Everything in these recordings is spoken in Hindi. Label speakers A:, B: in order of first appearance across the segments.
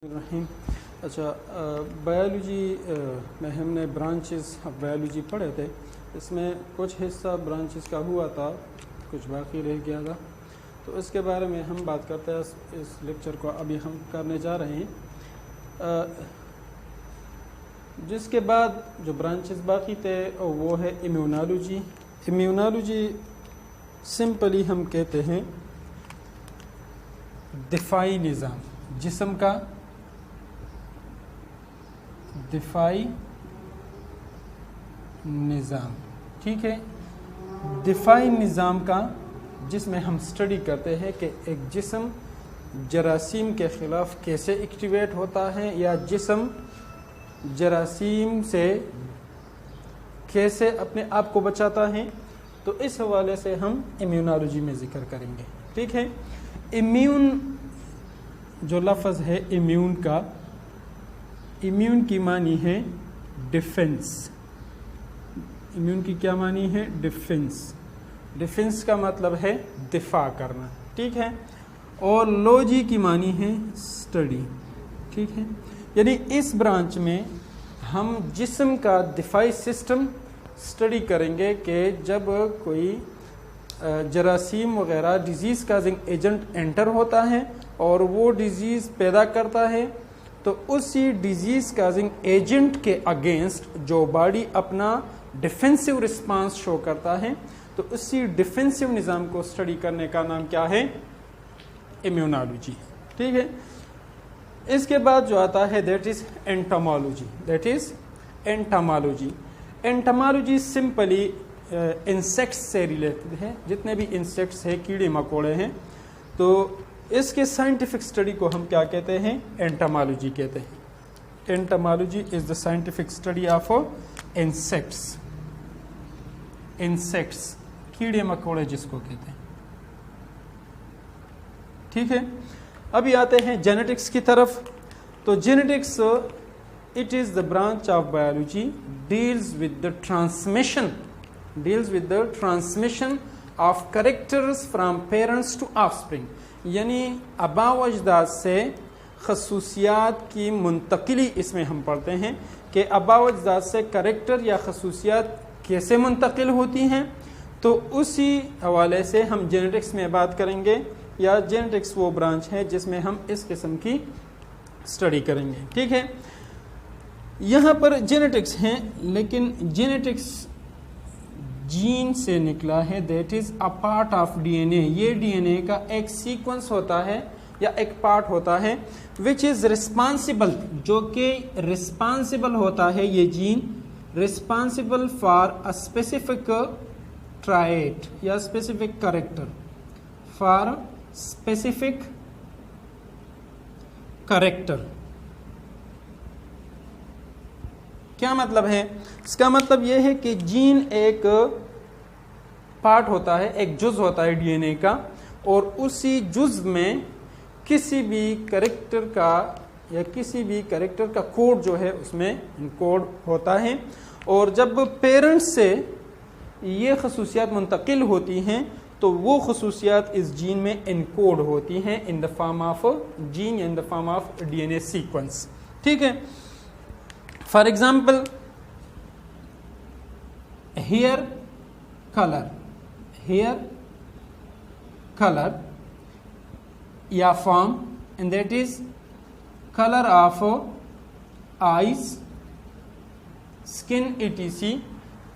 A: रहीम। अच्छा, बायोलॉजी में हमने ब्रांचेस ऑफ बायोलॉजी पढ़े थे। इसमें कुछ हिस्सा ब्रांचेस का हुआ था, कुछ बाकी रह गया था, तो इसके बारे में हम बात करते हैं। इस लेक्चर को अभी हम करने जा रहे हैं। जिसके बाद जो ब्रांचेस बाकी थे वो है इम्यूनोलॉजी। इम्यूनोलॉजी सिंपली हम कहते हैं दिफाई निज़ाम, जिस्म का दिफाई निज़ाम। ठीक है, दिफाई निज़ाम का जिसमें हम स्टडी करते हैं कि एक जिस्म जरासीम के ख़िलाफ़ कैसे एक्टिवेट होता है या जिस्म जरासीम से कैसे अपने आप को बचाता है। तो इस हवाले से हम इम्यूनोलॉजी में ज़िक्र करेंगे। ठीक है, इम्यून जो लफ्ज़ है इम्यून का, इम्यून की मानी है डिफेंस। इम्यून की क्या मानी है? डिफेंस। डिफेंस का मतलब है दिफा करना। ठीक है, और लॉजी की मानी है स्टडी। ठीक है, यानी इस ब्रांच में हम जिस्म का दिफाई सिस्टम स्टडी करेंगे कि जब कोई जरासीम वगैरह डिजीज़ काजिंग एजेंट एंटर होता है और वो डिजीज़ पैदा करता है, तो उसी डिजीज़ काजिंग एजेंट के अगेंस्ट जो बॉडी अपना डिफेंसिव रिस्पांस शो करता है, तो उसी डिफेंसिव निज़ाम को स्टडी करने का नाम क्या है? इम्यूनोलॉजी। ठीक है, इसके बाद जो आता है that is entomology. That is entomology. Entomology simply insects से रिलेटेड है। जितने भी इंसेक्ट्स हैं, कीड़े मकोड़े हैं, तो इसके साइंटिफिक स्टडी को हम क्या कहते हैं? एंटोमोलॉजी कहते हैं। Entomology is the scientific study of insects. Insects, कीड़े मकोड़े जिसको कहते हैं। ठीक है, अभी आते हैं जेनेटिक्स की तरफ। तो genetics it is the branch of biology deals with the transmission of characters from parents to offspring. यानी आबा व अजदाद से खसूसियात की मुंतकिली इसमें हम पढ़ते हैं कि आबा व अजदाद से करैक्टर या खसूसियात कैसे मुंतकिल होती हैं। तो उसी हवाले से हम जेनेटिक्स में बात करेंगे, या जेनेटिक्स वो ब्रांच है जिसमें हम इस किस्म की स्टडी करेंगे। ठीक है, यहाँ पर जेनेटिक्स हैं, लेकिन जेनेटिक्स जीन से निकला है। That is a part of DNA. ये डीएनए का एक सीक्वेंस होता है या एक पार्ट होता है विच इज रिस्पॉन्सिबल, जो कि रिस्पॉन्सिबल होता है ये gene, responsible for a specific trait या specific character, for specific character. क्या मतलब है? इसका मतलब यह है कि जीन एक पार्ट होता है, एक जुज होता है डीएनए का, और उसी जुज में किसी भी कैरेक्टर का या किसी भी कैरेक्टर का कोड जो है उसमें इनकोड होता है। और जब पेरेंट्स से ये खसूसियात मुंतकिल होती हैं, तो वो खसूसियात इस जीन में इनकोड होती हैं in the form of gene, in the form of DNA sequence. ठीक है, फॉर एग्जाम्पल हेयर कलर या form, and that is colour of eyes, skin etc।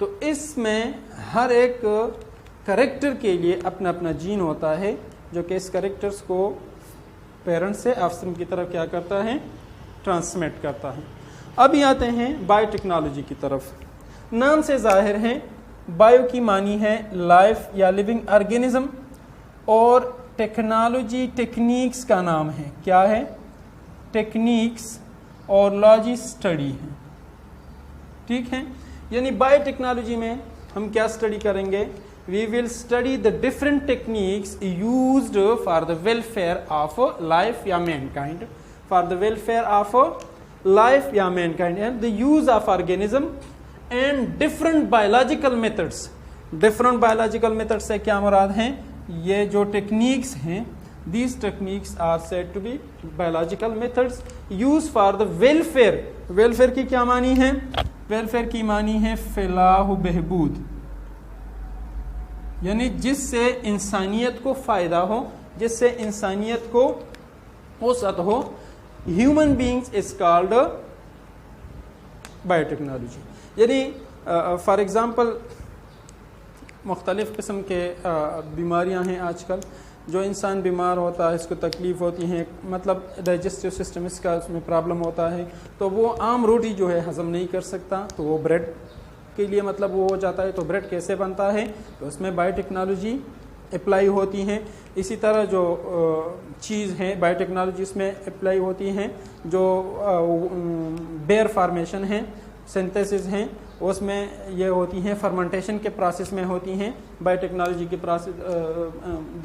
A: तो इसमें हर एक कैरेक्टर के लिए अपना अपना जीन होता है, जो कि इस कैरेक्टर्स को पेरेंट्स से ऑफस्प्रिंग की तरफ क्या करता है? ट्रांसमिट करता है। अभी आते हैं बायोटेक्नोलॉजी की तरफ। नाम से जाहिर है, बायो की मानी है लाइफ या लिविंग ऑर्गेनिज्म, और टेक्नोलॉजी टेक्निक्स का नाम है। क्या है? टेक्निक्स, और लॉजी स्टडी है। ठीक है, यानी बायोटेक्नोलॉजी में हम क्या स्टडी करेंगे? We will study the different techniques used for the welfare of life या mankind, for the welfare of life या mankind, and the use of organism and different biological methods। different biological methods से क्या मुराद हैं? ये जो टेक्निक्स हैं These techniques are said to be biological methods used for the welfare. welfare की क्या मानी है? welfare की मानी है फलाह बहबूद, यानी जिससे इंसानियत को फायदा हो, जिससे इंसानियत को वसअत हो. Human beings is called biotechnology. यानी फॉर एग्ज़ाम्पल मुख्तलिफ़ किस्म के बीमारियां हैं आजकल. जो इंसान बीमार होता है, इसको तकलीफ़ होती है, मतलब डाइजेस्टिव सिस्टम इसका उसमें प्रॉब्लम होता है, तो वो आम रोटी जो है हज़म नहीं कर सकता, तो वो ब्रेड के लिए मतलब वो हो जाता है. तो ब्रेड कैसे बनता है? तो उसमें बायोटेक्नोलॉजी अप्लाई होती हैं. इसी तरह जो चीज़ है बायोटेक्नोलॉजी इसमें अप्लाई होती हैं. जो बेयर फार्मेशन है, सिंथेसिस हैं, उसमें ये होती हैं, फर्मेंटेशन के प्रोसेस में होती हैं. बायोटेक्नोलॉजी के प्रोसेस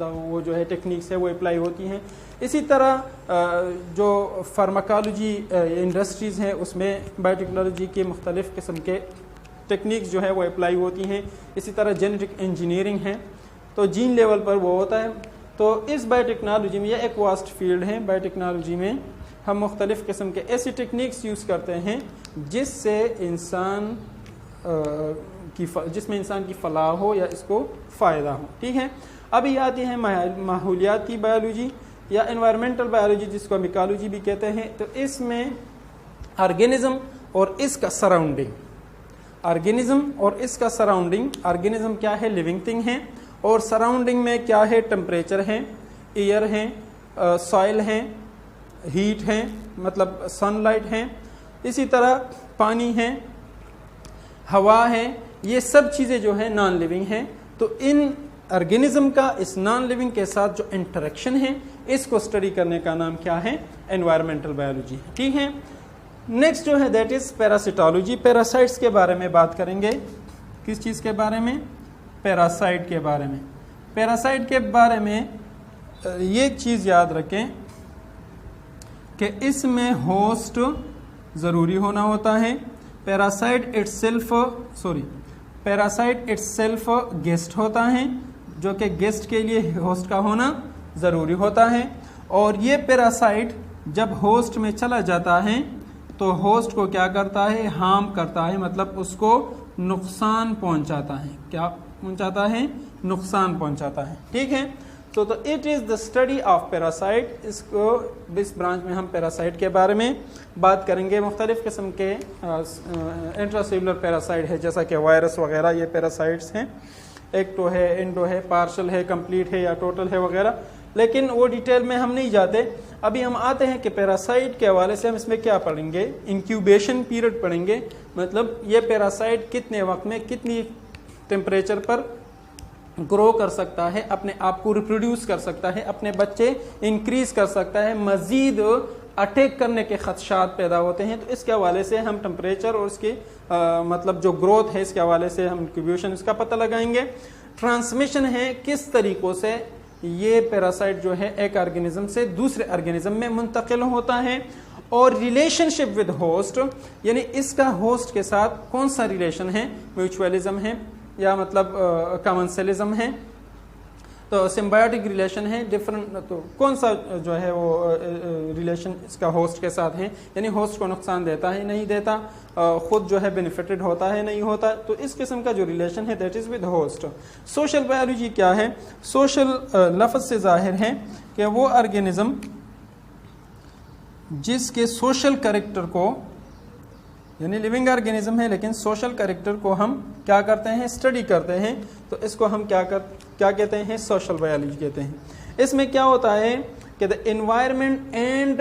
A: वो जो है टेक्निक्स है वो अप्लाई होती हैं. इसी तरह जो फार्माकोलॉजी इंडस्ट्रीज़ हैं उसमें बायोटेक्नोलॉजी के मुख्तलिफ़ किस्म के टेक्निक्स जो है वो अप्लाई होती हैं. इसी तरह जेनेटिक इंजीनियरिंग है, तो जीन लेवल पर वो होता है. तो इस बायोटेक्नोलॉजी में यह एक वास्ट फील्ड है. बायोटेक्नोलॉजी में हम मुख्तलिफ़ किस्म के ऐसी टेक्निक्स यूज़ करते हैं जिससे इंसान जिसमें इंसान की फलाह हो या इसको फ़ायदा हो. ठीक है. अभी आती है माहौलियाती बायोलॉजी या एनवायरमेंटल बायोलॉजी, जिसको हम इकोलॉजी भी कहते हैं. तो इसमें ऑर्गेनिज्म और इसका सराउंडिंग, ऑर्गेनिज्म और इसका सराउंडिंग, ऑर्गेनिज्म क्या है? लिविंग थिंग है. और सराउंडिंग में क्या है? टेम्परेचर है, एयर है, सॉइल है, हीट है, मतलब सनलाइट है, इसी तरह पानी है, हवा है. ये सब चीज़ें जो है नॉन लिविंग हैं. तो इन ऑर्गेनिज्म का इस नॉन लिविंग के साथ जो इंटरेक्शन है, इसको स्टडी करने का नाम क्या है? Environmental biology. ठीक है. नेक्स्ट जो है दैट इज पैरासिटोलॉजी. पैरासाइट्स के बारे में बात करेंगे. किस चीज़ के बारे में? पैरासाइट के बारे में. पैरासाइट के बारे में ये चीज़ याद रखें कि इसमें होस्ट ज़रूरी होना होता है. पैरासाइट इट्सेल्फ गेस्ट होता है, जो कि गेस्ट के लिए होस्ट का होना ज़रूरी होता है. और ये पैरासाइट जब होस्ट में चला जाता है तो होस्ट को क्या करता है? हार्म करता है, मतलब उसको नुकसान पहुंचाता है. क्या पहुंचाता है? नुकसान पहुंचाता है. ठीक है. तो it is the study of parasite. इस ब्रांच में हम पैरासाइट के बारे में बात करेंगे. मुख्तलिफ़ किस्म के इंट्रासेलुलर पैरासाइट है, जैसा कि वायरस वगैरह, ये पैरासाइट्स हैं. एक्टो है, एंडो है, पार्शल है, कंप्लीट है या टोटल है वगैरह, लेकिन वो डिटेल में हम नहीं जाते. अभी हम आते हैं कि पैरासाइट के हवाले से हम इसमें क्या पढ़ेंगे? इंक्यूबेशन पीरियड पढ़ेंगे. मतलब ये पैरासाइट कितने वक्त में कितनी टेम्परेचर पर ग्रो कर सकता है, अपने आप को रिप्रोड्यूस कर सकता है, अपने बच्चे इंक्रीज कर सकता है, मजीद अटैक करने के खदशात पैदा होते हैं. तो इसके हवाले से हम टेम्परेचर और उसके मतलब जो ग्रोथ है इसके हवाले से हम इंक्यूबेशन इसका पता लगाएंगे. ट्रांसमिशन है, किस तरीक़ों से ये पैरासाइट जो है एक ऑर्गेनिज्म से दूसरे ऑर्गेनिज्म में मुंतकिल होता है. और रिलेशनशिप विद होस्ट, यानी इसका होस्ट के साथ कौन सा रिलेशन है? म्यूचुअलिज्म है या मतलब कॉमनसेलिज्म है, तो सिम्बायोटिक रिलेशन है, डिफरेंट. तो कौन सा जो है वो रिलेशन इसका होस्ट के साथ है? यानी होस्ट को नुकसान देता है, नहीं देता, खुद जो है बेनिफिटेड होता है, नहीं होता. तो इस किस्म का जो रिलेशन है that is with host. Social biology क्या है? सोशल लफ्ज़ से जाहिर है कि वो ऑर्गेनिज्म जिसके सोशल कैरेक्टर को, यानी लिविंग ऑर्गेनिज्म है लेकिन सोशल कैरेक्टर को हम क्या करते हैं? स्टडी करते हैं. तो इसको हम क्या कहते हैं? सोशल बायोलॉजी कहते हैं. इसमें क्या होता है कि द एनवायरनमेंट एंड,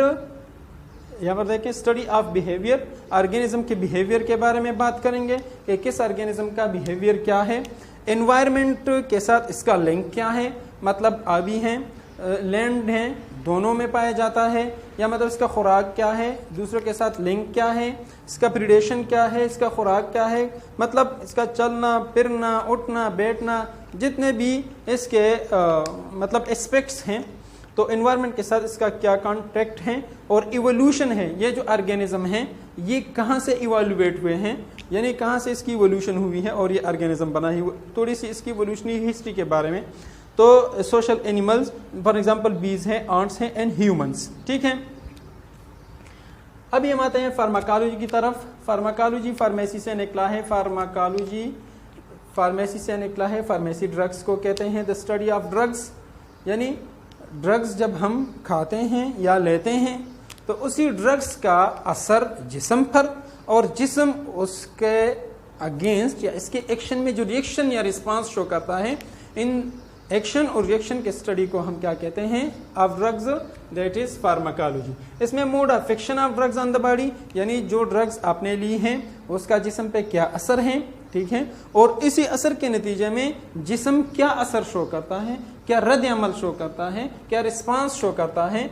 A: यहाँ पर देखें, स्टडी ऑफ बिहेवियर. ऑर्गेनिज्म के बिहेवियर के बारे में बात करेंगे कि किस ऑर्गेनिज्म का बिहेवियर क्या है. एनवायरनमेंट के साथ इसका लिंक क्या है, मतलब आबी हैं, लैंड हैं, दोनों में पाया जाता है, या मतलब इसका खुराक क्या है, दूसरों के साथ लिंक क्या है, इसका प्रीडेशन क्या है, इसका खुराक क्या है, मतलब इसका चलना फिरना उठना बैठना, जितने भी इसके मतलब एस्पेक्ट्स हैं. तो एनवायरनमेंट के साथ इसका क्या कॉन्टेक्ट है. और इवोल्यूशन है, ये जो ऑर्गेनिज्म हैं ये कहाँ से इवोल्यूएट हुए हैं, यानी कहाँ से इसकी इवोल्यूशन हुई है और ये ऑर्गेनिज्म बना ही. थोड़ी सी इसकी इवोल्यूशनरी हिस्ट्री के बारे में तो सोशल एनिमल्स फॉर एग्जांपल बीज हैं, आंट्स हैं एंड ह्यूमंस। ठीक है, अभी हम आते हैं फार्माकोलॉजी की तरफ। फार्माकोलॉजी फार्मेसी से निकला है, फार्माकोलॉजी फार्मेसी से निकला है। फार्मेसी ड्रग्स को कहते हैं द स्टडी ऑफ ड्रग्स, यानी ड्रग्स जब हम खाते हैं या लेते हैं तो उसी ड्रग्स का असर जिस्म पर और जिस्म उसके अगेंस्ट या इसके एक्शन में जो रिएक्शन या रिस्पांस शो करता है, इन एक्शन और रिएक्शन के स्टडी को हम क्या कहते हैं, of drugs, that is pharmacology. इसमें mode of action of drugs on the body, यानी जो ड्रग्स आपने ली हैं उसका जिस्म पे क्या असर है, ठीक है, और इसी असर के नतीजे में जिस्म क्या असर शो करता है, क्या रद्द अमल शो करता है, क्या रिस्पांस शो करता है,